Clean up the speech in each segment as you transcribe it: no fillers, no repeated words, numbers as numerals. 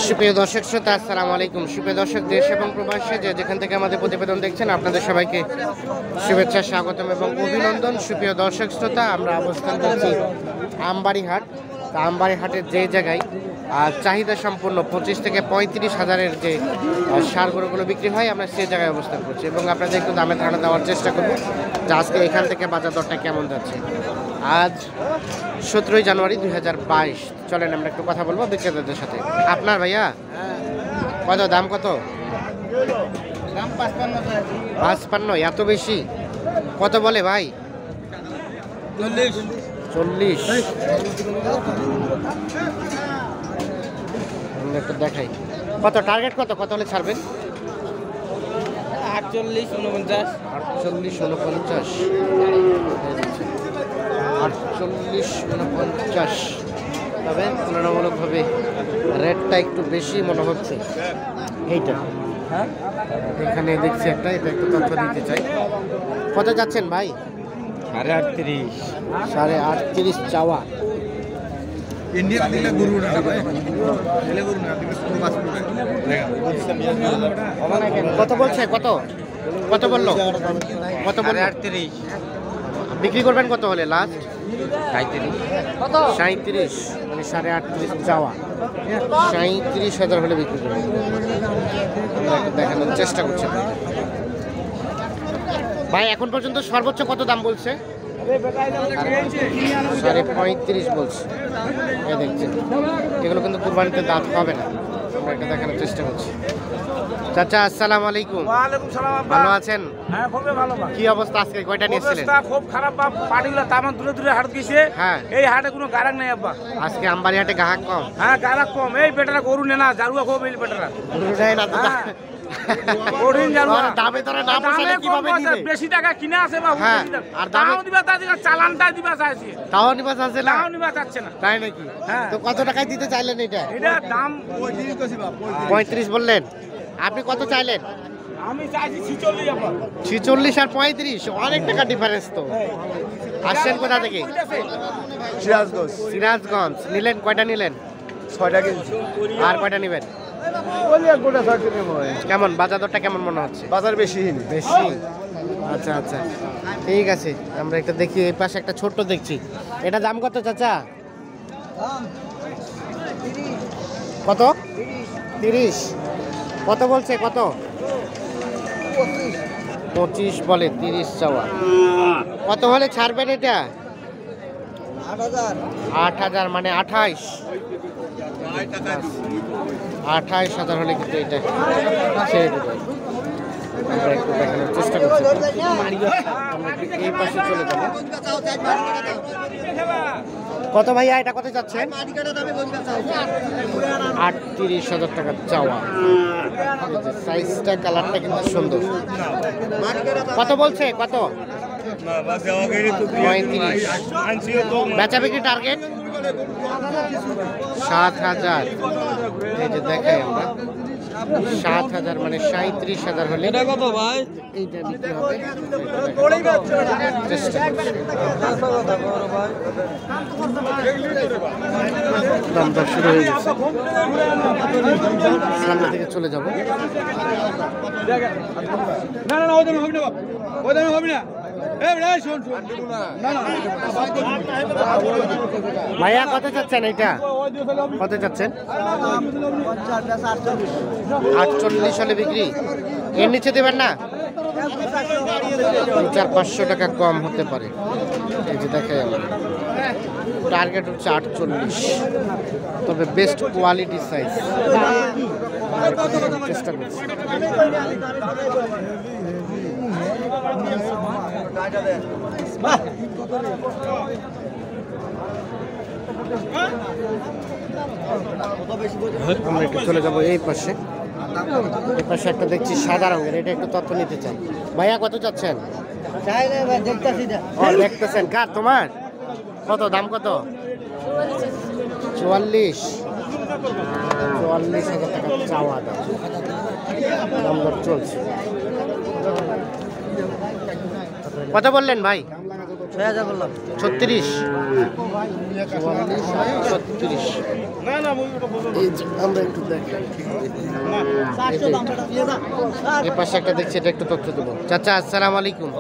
সুপ্রিয় দর্শক শ্রোতা, আসসালামু আলাইকুম। সুপ্রিয় দর্শক, দেশ এবং প্রবাসে যেখান থেকে আমাদের প্রতিবেদন দেখছেন, আপনাদের সবাইকে শুভেচ্ছা, স্বাগতম এবং অভিনন্দন। সুপ্রিয় দর্শক শ্রোতা, আমরা অবস্থান করছি আমবাড়ি হাট। আমবাড়ি হাটের যে জায়গায় চাহিদা সম্পূর্ণ 25 থেকে 35 হাজারের যে সার গরুগুলো বিক্রি হয়, আমরা সেই জায়গায় অবস্থান করছি এবং আপনাদের একটু দামের ধারণা দেওয়ার চেষ্টা করব যে আজকে এখান থেকে বাজার দরটা কেমন যাচ্ছে। আজ 17 জানুয়ারি 2022। চলেন আমরা একটু কথা বলবো বিক্রেতাদের সাথে। আপনার ভাইয়া কত দাম? কত দাম? 55। এত বেশি? কত বলে ভাই? 40। একটু দেখাই কত টার্গেট, কত কত হলে ছাড়বেন? 48, 49। 48, 49। 48, 49। তবে তুলনামূলকভাবে রেটটা একটু বেশি মনে হচ্ছে। এইটা এখানে দেখছি একটা, এটা একটু তথ্য দিতে চাই। কত যাচ্ছেন ভাই? 38। 38.5 চাওয়া। কত বলছে? কত কত বললো? কত বললো? 38। বিক্রি করবেন কত হলে লাস্ট? 37। 37, মানে 38.5 চাওয়া। 37,000 হলে বিক্রি করবেন। আমরা একটু দেখানোর চেষ্টা করছি ভাই। এখন পর্যন্ত সর্বোচ্চ কত দাম বলছে? 35.5 বলছে। এই দেখছেন, এগুলো কিন্তু কুরবানিতে দাঁত পাবে না। আমরা এটা দেখানোর চেষ্টা করছি। চাচা, আসসালামু আলাইকুম। ওয়ালাইকুম সালাম। ভালো আছেন? হ্যাঁ, খুবই ভালো। কি অবস্থা? আজকে কয়টা নিয়েছিলেন? অবস্থা খুব খারাপ বাপ। পাটিগুলো তামান দূরে দূরে হাট গেছে। হ্যাঁ, এই হাটে কোনো গারাক নাই আব্বা। আজকে আমবাড়ি হাটে গ্রাহক কম। হ্যাঁ, গারাক কম। এই বেটারা গরু নে না, জারুয়া খুব এই বেটারা গরু নেয় না তো। হ্যাঁ। কঠিন জারুয়া। দামে ধরে না পোষালে কিভাবে দিবে? বেশি টাকা কিনে আছে বাবু। হ্যাঁ, আর দামে দাম দিবা, তার চালানটা দিবা চাইছে। তাও নিবা যাচ্ছে না? দাম নিবা চাচ্ছে না। তাই নাকি? হ্যাঁ। তো কত টাকায় দিতে চাইলেন এটা? এটা দাম 35 বললেন। আপনি কত চাইলেন? আমি চাইছি 46 আব্বা। 46 আর 35 অনেক টাকা ডিফারেন্স তো। আসছেন কোথা থেকে? সিরাজগঞ্জ। সিরাজগঞ্জ। নিলেন কয়টা? নিলেন 6টা কিনছি। আর কয়টা নিবেন? বলি এক গোটা 6টা নেবো। কেমন বাজার দরটা কেমন মনে হচ্ছে? বাজার বেশি বেশি? আচ্ছা আচ্ছা, ঠিক আছে। আমরা একটা দেখি, এই পাশে একটা ছোট্ট দেখছি। এটা দাম কত চাচা? কত? 30। কত বলছে? কত? 25 বলে, 30 চাওয়া। কত হলে ছাড়বেন এটা? 8,000, মানে 28। 28,000 হলে কিন্তু এটা ছেড়ে দেবে। আমরা একটু দেখানোর চেষ্টা করছি। আমরা একটু এই পাশে চলে যাবো। কত ভাইয়া এটা কত যাচ্ছেন? 38,000 টাকা চাওয়া। সাইজটা, কালারটা কিন্তু সুন্দর। কত বলছে? কত? 35। বেচা বিক্রি টার্গেট 7,000। এই যে দেখাই আমরা, 7,000 মানে 37,000 হলে কত ভাই? এইটা বিক্রি হবে। চেষ্টা করছি। দাম দর শুরু হয়ে গেছে। সামনে থেকে চলে যাব। না না, ওই দামে হবে না বাপ। ওই দামে হবে না। এই রে শুন শুন। না না। ভাইয়া কত চাচ্ছেন এটা? কত চাচ্ছেন? 48 হলে বিক্রি। এর নিচে দেবেন না? 400-500 টাকা কম হতে পারে। এই যে দেখাই আমার টার্গেট হচ্ছে 48, তবে বেস্ট কোয়ালিটি সাইজ। চেষ্টা করছি। আমরা একটু চলে যাবো এই পাশে। এই পাশে একটা দেখছি সাদা রঙের, এটা একটু তথ্য নিতে চাই। ভাইয়া কত চাচ্ছেন? দেখতেছেন কার? তোমার কত দাম? কত? 44। 44,000 টাকা চাওয়া দাম। দাম দর চলছে। কত বললেন ভাই? 6000 বললাম। 36 36। এই যে আমরা একটু দেখাই, এই পাশে একটা দেখছি, এটা একটু তথ্য দেবো। চাচা আসসালামু আলাইকুম।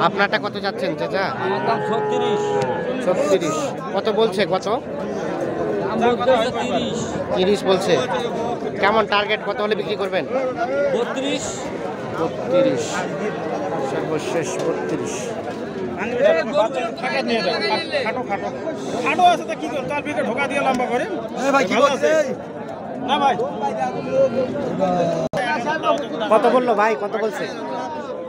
আপনারটা কত যাচ্ছেন চাচা? 36। কত বলছে? কত? 30 বলছে। কেমন টার্গেট, কত হলে বিক্রি করবেন? 32। সর্বশেষ 32। খাটো আছে তো কি করব, তার বিকে ঢোকা দিয়ে লম্বা করে। ভাই কি করছে? না ভাই কত বললো ভাই? কত বলছে?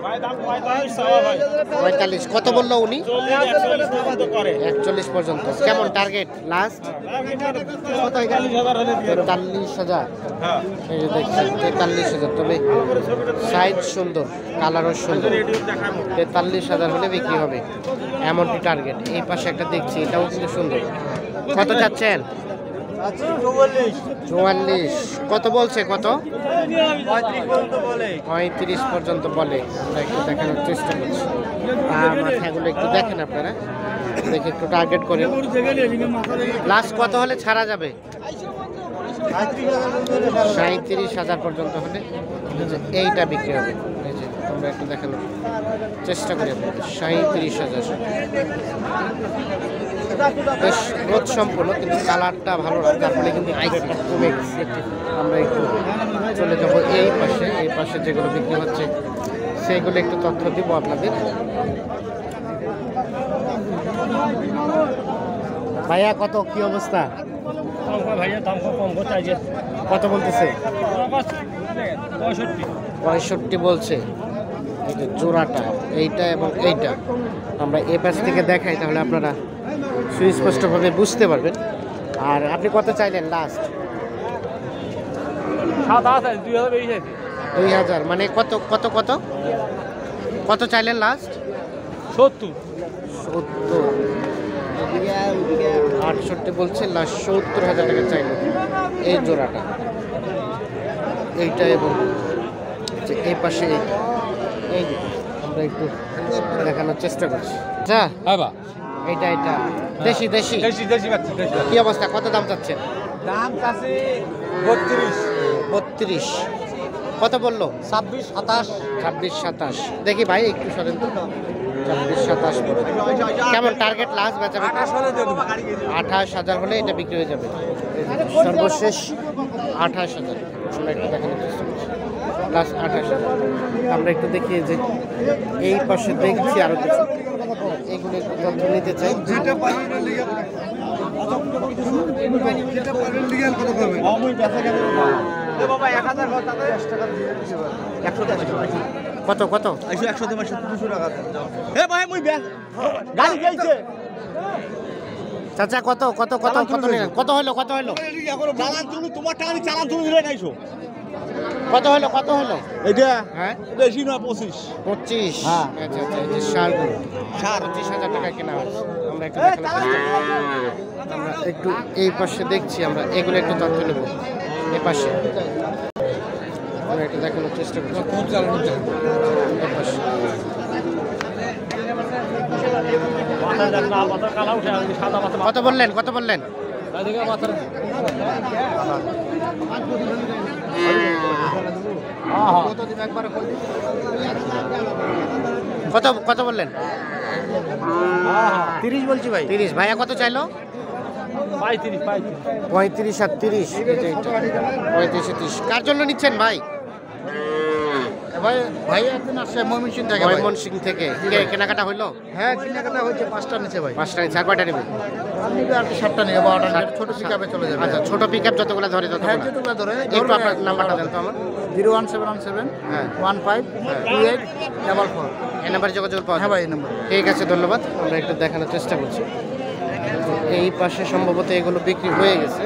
ভাই দাম 45 চাওয়া ভাই। 45। কত বললো উনি? 40 পর্যন্ত করে। 41 পর্যন্ত। কেমন টার্গেট লাস্ট? 40,000 হলে দিয়ে দেব। 43,000। হ্যাঁ এই যে দেখছেন 43,000। তবে সাইজ সুন্দর, কালারও সুন্দর। 43,000 হলে বিক্রি হবে, এমনটি টার্গেট। এই পাশে একটা দেখছি, এটাও কিন্তু সুন্দর। কত যাচ্ছেন? 44। কত বলছে? কত? 35 পর্যন্ত বলে। আমরা একটু দেখানোর চেষ্টা করছি। মাথাগুলো একটু দেখেন আপনারা, দেখে একটু টার্গেট করেন। লাস্ট কত হলে ছাড়া যাবে? 37,000 পর্যন্ত হলে এইটা বিক্রি হবে। এই যে আমরা একটু দেখানোর চেষ্টা করি আপনাদের। 37,000। বেশ রোদ সম্পূর্ণ, কিন্তু কালারটা ভালো না, তার ফলে কিন্তু আইসটা কমে গেছে। আমরা একটু চলে যাবো এই পাশে। এই পাশে যেগুলো বিক্রি হচ্ছে সেগুলো একটু তথ্য দিব আপনাদের। ভাইয়া কত, কি অবস্থা? ভাইয়া দাম কম চাইছে। কত বলতেছে? 65। 65 বলছে। এই যে জোড়াটা, এইটা এবং এইটা আমরা এ পাশ থেকে দেখাই, তাহলে আপনারা সুস্পষ্টভাবে বুঝতে পারবেন। আর আপনি কত চাইলেন লাস্ট? 2000। মানে কত কত কত কত চাইলেন লাস্ট? 70। 68 বলছে লাস্ট। 70,000 টাকা চাইলেন এই জোড়াটা, এইটা এবং যে এই পাশে এইটা। এই যে আমরা একটু দেখানোর চেষ্টা করছি। আচ্ছা হ্যাঁ বা এইটা এইটা দেশি দেশি দেশি বাচ্চা দেশি। কি অবস্থা? কত দাম চাচ্ছেন? দাম কাছে 32। 32। কত বললো? 26 27। 26 27। দেখি ভাই একটু সরেন তো। 26 27 বলে। কেমন টার্গেট লাস্ট বেচা? 28,000 হলে এটা বিক্রি হয়ে যাবে। সর্বশেষ 28,000। আমরা একটু দেখানোর চেষ্টা করছি। লাস্ট 28,000। আমরা একটু দেখি যে এই পাশে দেখছি আরো কিছু, এগুলো একটু তথ্য নিতে চাই। কত কত? 100 টাকা 200 টাকা। এ ভাই মুই গাড়ি গেছে। চাচা কত কত কত কত নিলেন? কত হলো? কত হলো? চালান তুমি, তোমার টাকা চালান তুমি দিলে নাইছো। কত হলো? কত হলো? এটা হ্যাঁ বেশি না 25। 25। হ্যাঁ। আচ্ছা আচ্ছা, এই যে সারগুলো 25,000 টাকা কেনা হচ্ছে। আমরা একটু দেখানোর চেষ্টা করি। আমরা একটু এই পাশে দেখছি, আমরা এগুলো একটু তথ্য নেব। এই পাশে আমরা একটু দেখানোর চেষ্টা করছি। এই পাশে কত বললেন? কত বললেন? কত কত বললেন? 30 বলছি ভাই। 30। ভাইয়া কত চাইলো? 35 35 আর 30। 35 আর 30। কার জন্য নিচ্ছেন ভাই? ভাই ভাই একদিন আসছে ময়মনসিংহ থেকে। ময়মনসিংহ থেকে। কেনাকাটা হইলো? হ্যাঁ কেনাকাটা হয়েছে, 5টা নিচে ভাই। 5টা নিচ্ছে। আর কয়টা নেবে? আপনি আর কি 7টা নিয়ে 12টা ছোট পিকআপে চলে যাবে। আচ্ছা, ছোট পিকআপ যতগুলো ধরে ততগুলো। হ্যাঁ যেটুকু ধরে একটু আপনার নাম্বারটা দেন তো আমার। 01717 হ্যাঁ 152844। এই নাম্বারে যোগাযোগ পাওয়া হ্যাঁ যাবে। ভাই এই নম্বর। ঠিক আছে, ধন্যবাদ। আমরা একটু দেখানোর চেষ্টা করছি। এই পাশে সম্ভবত এগুলো বিক্রি হয়ে গেছে।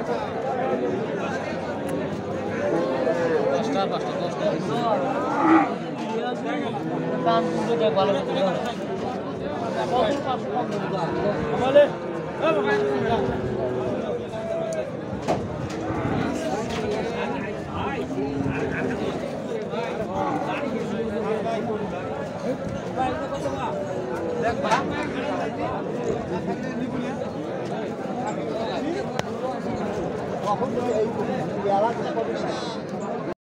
দেখ